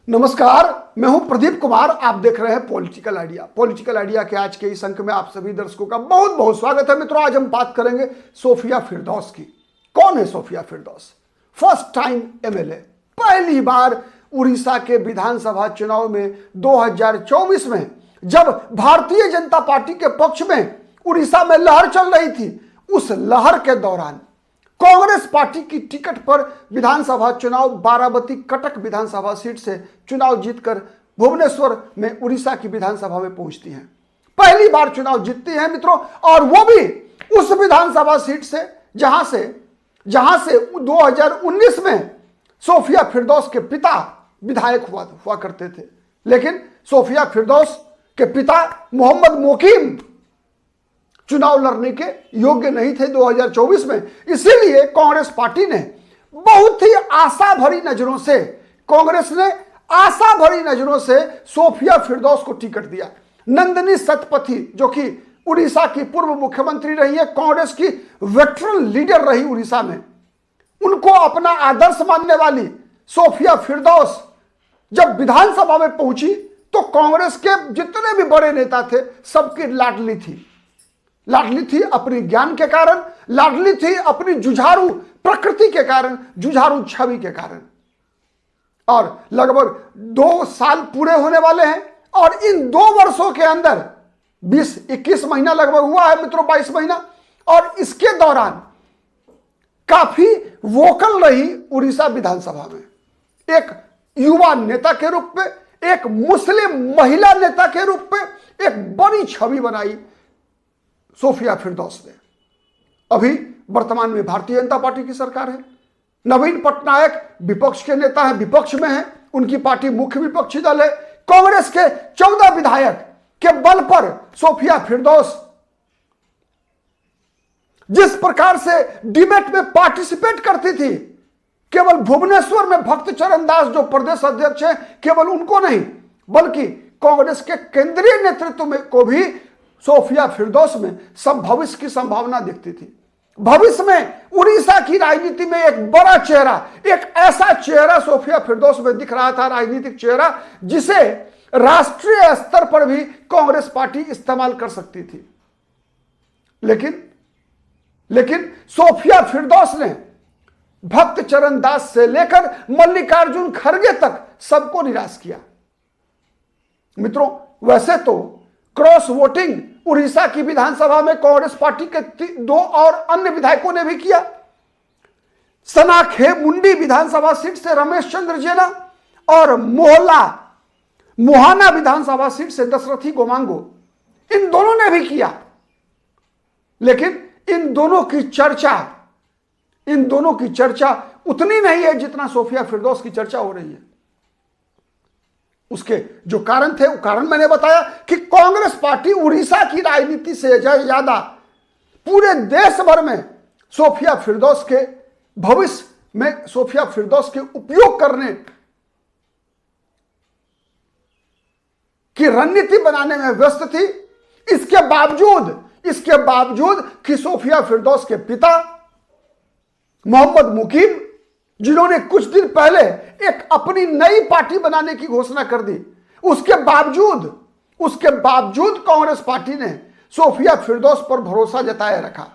नमस्कार, मैं हूं प्रदीप कुमार। आप देख रहे हैं पॉलिटिकल आइडिया। पॉलिटिकल आइडिया के आज के इस अंक में आप सभी दर्शकों का बहुत बहुत स्वागत है। मित्रों, आज हम बात करेंगे सोफिया फिरदौस की। कौन है सोफिया फिरदौस? फर्स्ट टाइम एमएलए, पहली बार उड़ीसा के विधानसभा चुनाव में 2024 में जब भारतीय जनता पार्टी के पक्ष में उड़ीसा में लहर चल रही थी, उस लहर के दौरान कांग्रेस पार्टी की टिकट पर विधानसभा चुनाव बाराबती कटक विधानसभा सीट से चुनाव जीतकर भुवनेश्वर में उड़ीसा की विधानसभा में पहुंचती हैं। पहली बार चुनाव जीतती हैं मित्रों, और वो भी उस विधानसभा सीट से जहां से 2019 में सोफिया फिरदौस के पिता विधायक हुआ करते थे। लेकिन सोफिया फिरदौस के पिता मोहम्मद मोकीम चुनाव लड़ने के योग्य नहीं थे 2024 में। इसीलिए कांग्रेस पार्टी ने बहुत ही आशा भरी नजरों से सोफिया फिरदौस को टिकट दिया। नंदिनी सतपथी, जो कि उड़ीसा की पूर्व मुख्यमंत्री रही है, कांग्रेस की वेटरन लीडर रही उड़ीसा में, उनको अपना आदर्श मानने वाली सोफिया फिरदौस जब विधानसभा में पहुंची तो कांग्रेस के जितने भी बड़े नेता थे सबकी लाडली थी अपनी ज्ञान के कारण, लाडली थी अपनी जुझारू प्रकृति के कारण, जुझारू छवि के कारण। और लगभग 2 साल पूरे होने वाले हैं, और इन 2 वर्षों के अंदर 20-21 महीना लगभग हुआ है मित्रों, 22 महीना, और इसके दौरान काफी वोकल रही उड़ीसा विधानसभा में। एक युवा नेता के रूप में, एक मुस्लिम महिला नेता के रूप में एक बड़ी छवि बनाई सोफिया फिरदौस ने। अभी वर्तमान में भारतीय जनता पार्टी की सरकार है। नवीन पटनायक विपक्ष के नेता हैं, विपक्ष में हैं, उनकी पार्टी मुख्य विपक्षी दल है। कांग्रेस के 14 विधायक के बल पर सोफिया फिरदौस जिस प्रकार से डिबेट में पार्टिसिपेट करती थी, केवल भुवनेश्वर में भक्त चरण दास जो प्रदेश अध्यक्ष हैं, केवल उनको नहीं बल्कि कांग्रेस के केंद्रीय नेतृत्व में को भी सोफिया फिरदौस में सब भविष्य की संभावना दिखती थी। भविष्य में उड़ीसा की राजनीति में एक बड़ा चेहरा, एक ऐसा चेहरा सोफिया फिरदौस में दिख रहा था, राजनीतिक चेहरा जिसे राष्ट्रीय स्तर पर भी कांग्रेस पार्टी इस्तेमाल कर सकती थी। लेकिन सोफिया फिरदौस ने भक्त चरण दास से लेकर मल्लिकार्जुन खड़गे तक सबको निराश किया। मित्रों, वैसे तो क्रॉस वोटिंग उड़ीसा की विधानसभा में कांग्रेस पार्टी के 2 और अन्य विधायकों ने भी किया। सनाखेमुंडी विधानसभा सीट से रमेश चंद्र जेना और मोहाना विधानसभा सीट से दशरथी गोमांगो, इन दोनों ने भी किया। लेकिन इन दोनों की चर्चा उतनी नहीं है जितना सोफिया फिरदौस की चर्चा हो रही है। उसके जो कारण थे, वो कारण मैंने बताया कि कांग्रेस पार्टी उड़ीसा की राजनीति से ज्यादा पूरे देश भर में सोफिया फिरदौस के भविष्य में सोफिया फिरदौस के उपयोग करने की रणनीति बनाने में व्यस्त थी। इसके बावजूद कि सोफिया फिरदौस के पिता मोहम्मद मुकीम, जिन्होंने कुछ दिन पहले एक अपनी नई पार्टी बनाने की घोषणा कर दी, उसके बावजूद कांग्रेस पार्टी ने सोफिया फिरदौस पर भरोसा जताए रखा।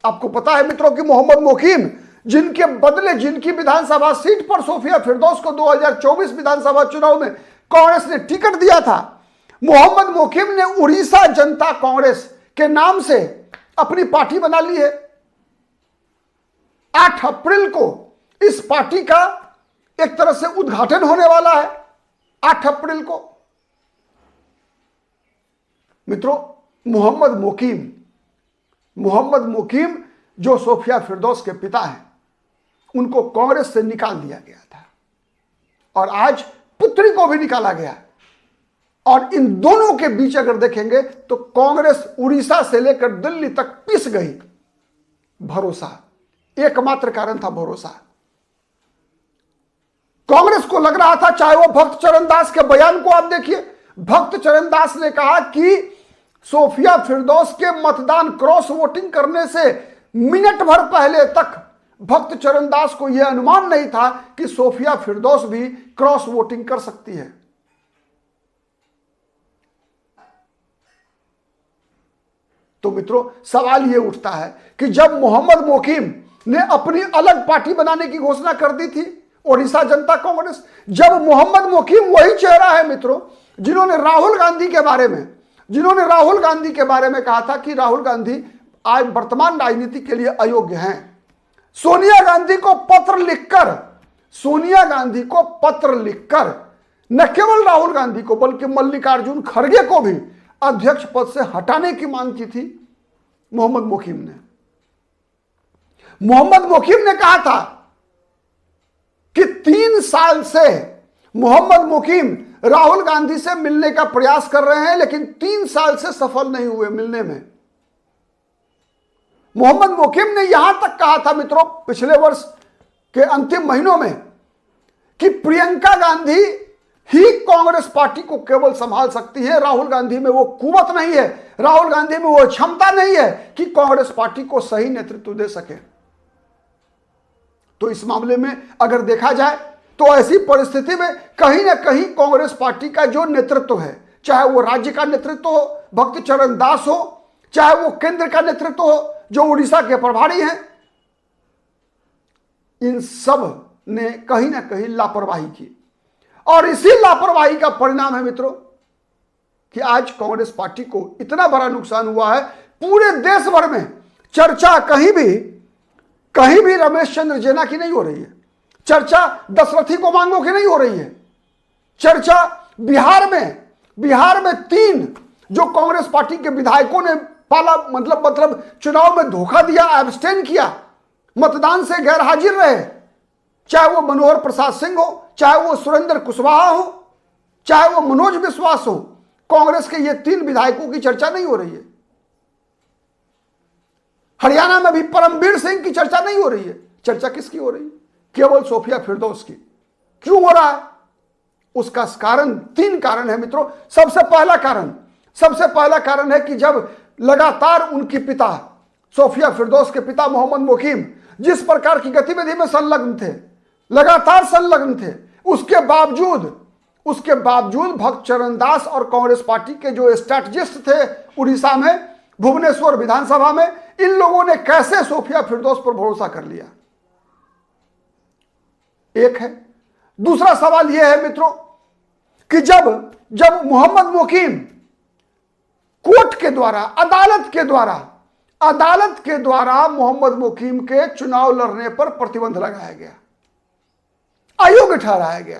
आपको पता है मित्रों कि मोहम्मद मोकीम, जिनकी विधानसभा सीट पर सोफिया फिरदौस को 2024 विधानसभा चुनाव में कांग्रेस ने टिकट दिया था, मोहम्मद मोकीम ने उड़ीसा जनता कांग्रेस के नाम से अपनी पार्टी बना ली है। 8 अप्रैल को इस पार्टी का एक तरह से उद्घाटन होने वाला है। 8 अप्रैल को मित्रों, मोहम्मद मोकीम जो सोफिया फिरदौस के पिता हैं, उनको कांग्रेस से निकाल दिया गया था, और आज पुत्री को भी निकाला गया। और इन दोनों के बीच अगर देखेंगे तो कांग्रेस उड़ीसा से लेकर दिल्ली तक पिस गई। भरोसा, एकमात्र कारण था भरोसा। कांग्रेस को लग रहा था, चाहे वो भक्त चरण दास के बयान को आप देखिए, भक्त चरण दास ने कहा कि सोफिया फिरदौस के मतदान क्रॉस वोटिंग करने से मिनट भर पहले तक भक्त चरणदास को यह अनुमान नहीं था कि सोफिया फिरदौस भी क्रॉस वोटिंग कर सकती है। तो मित्रों, सवाल यह उठता है कि जब मोहम्मद मोकीम ने अपनी अलग पार्टी बनाने की घोषणा कर दी थी, ओडिशा जनता कांग्रेस, जब मोहम्मद मोकीम वही चेहरा है मित्रों जिन्होंने राहुल गांधी के बारे में कहा था कि राहुल गांधी आज वर्तमान राजनीति के लिए अयोग्य हैं। सोनिया गांधी को पत्र लिखकर न केवल राहुल गांधी को बल्कि मल्लिकार्जुन खड़गे को भी अध्यक्ष पद से हटाने की मांग की थी मोहम्मद मोकीम ने। मोहम्मद मोकीम ने कहा था कि 3 साल से मोहम्मद मोकीम राहुल गांधी से मिलने का प्रयास कर रहे हैं, लेकिन 3 साल से सफल नहीं हुए मिलने में। मोहम्मद मोकीम ने यहां तक कहा था मित्रों पिछले वर्ष के अंतिम महीनों में कि प्रियंका गांधी ही कांग्रेस पार्टी को केवल संभाल सकती है, राहुल गांधी में वो कुवत नहीं है, राहुल गांधी में वो क्षमता नहीं है कि कांग्रेस पार्टी को सही नेतृत्व दे सके। तो इस मामले में अगर देखा जाए तो ऐसी परिस्थिति में कहीं ना कहीं कांग्रेस पार्टी का जो नेतृत्व है, चाहे वो राज्य का नेतृत्व हो, भक्त चरण दास हो, चाहे वो केंद्र का नेतृत्व हो जो उड़ीसा के प्रभारी हैं, इन सब ने कहीं ना कहीं लापरवाही की। और इसी लापरवाही का परिणाम है मित्रों कि आज कांग्रेस पार्टी को इतना बड़ा नुकसान हुआ है। पूरे देश भर में चर्चा कहीं भी रमेश चंद्र जेना की नहीं हो रही है, चर्चा दशरथी गोमांगो की नहीं हो रही है, चर्चा बिहार में 3 जो कांग्रेस पार्टी के विधायकों ने पाला मतलब चुनाव में धोखा दिया, एब्सटेन किया, मतदान से गैर हाजिर रहे, चाहे वो मनोहर प्रसाद सिंह हो, चाहे वो सुरेंद्र कुशवाहा हो, चाहे वो मनोज विश्वास हो, कांग्रेस के ये 3 विधायकों की चर्चा नहीं हो रही है। हरियाणा में भी परमवीर सिंह की चर्चा नहीं हो रही है। चर्चा किसकी हो रही है? केवल सोफिया फिरदौस की। क्यों हो रहा है? उसका कारण 3 कारण है मित्रों। सबसे पहला कारण है कि जब लगातार उनके पिता सोफिया फिरदौस के पिता मोहम्मद मोकीम जिस प्रकार की गतिविधि में लगातार संलग्न थे, उसके बावजूद भक्त चरणदास और कांग्रेस पार्टी के जो स्ट्रैटेजिस्ट थे उड़ीसा में, भुवनेश्वर विधानसभा में, इन लोगों ने कैसे सोफिया फिरदौस पर भरोसा कर लिया? एक है। दूसरा सवाल यह है मित्रों कि जब मोहम्मद मोकीम कोर्ट के द्वारा, अदालत के द्वारा मोहम्मद मोकीम के चुनाव लड़ने पर प्रतिबंध लगाया गया, अयोग्य ठहराया गया,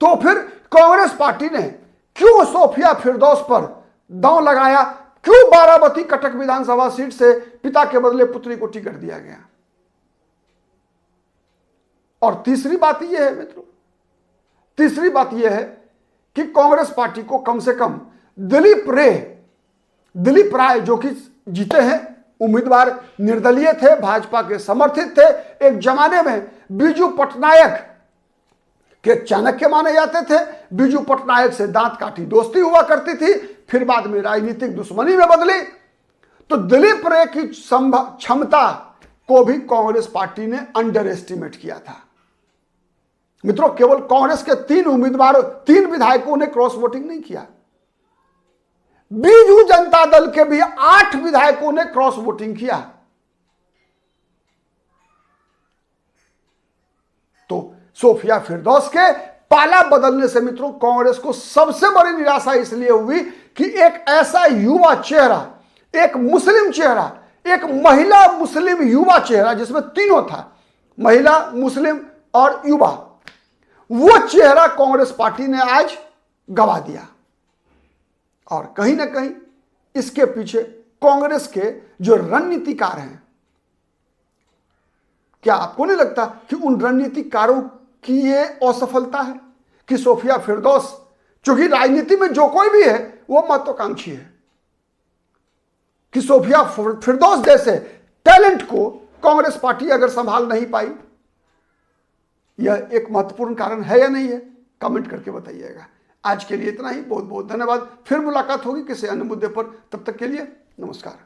तो फिर कांग्रेस पार्टी ने क्यों सोफिया फिरदौस पर दांव लगाया? क्यों बाराबती कटक विधानसभा सीट से पिता के बदले पुत्री को टिकट दिया गया? और तीसरी बात यह है मित्रों, कि कांग्रेस पार्टी को कम से कम दिलीप राय जो कि जीते हैं, उम्मीदवार निर्दलीय थे, भाजपा के समर्थित थे, एक जमाने में बीजू पटनायक के चाणक्य माने जाते थे, बीजू पटनायक से दांत काठी दोस्ती हुआ करती थी, फिर बाद में राजनीतिक दुश्मनी में बदली। तो दिलीप राय की क्षमता को भी कांग्रेस पार्टी ने अंडर एस्टिमेट किया था मित्रों। केवल कांग्रेस के 3 विधायकों ने क्रॉस वोटिंग नहीं किया, बीजू जनता दल के भी 8 विधायकों ने क्रॉस वोटिंग किया। तो सोफिया फिरदौस के पाला बदलने से मित्रों कांग्रेस को सबसे बड़ी निराशा इसलिए हुई कि एक ऐसा युवा चेहरा, एक मुस्लिम चेहरा, एक महिला मुस्लिम युवा चेहरा जिसमें तीनों था, महिला, मुस्लिम और युवा, वो चेहरा कांग्रेस पार्टी ने आज गवा दिया। और कहीं ना कहीं इसके पीछे कांग्रेस के जो रणनीतिकार हैं, क्या आपको नहीं लगता कि उन रणनीतिकारों की ये असफलता है कि सोफिया फिरदौस, चूंकि राजनीति में जो कोई भी है वो महत्वाकांक्षी है, कि सोफिया फिरदौस जैसे टैलेंट को कांग्रेस पार्टी अगर संभाल नहीं पाई, यह एक महत्वपूर्ण कारण है या नहीं है? कमेंट करके बताइएगा। आज के लिए इतना ही, बहुत बहुत धन्यवाद। फिर मुलाकात होगी किसी अन्य मुद्दे पर, तब तक के लिए नमस्कार।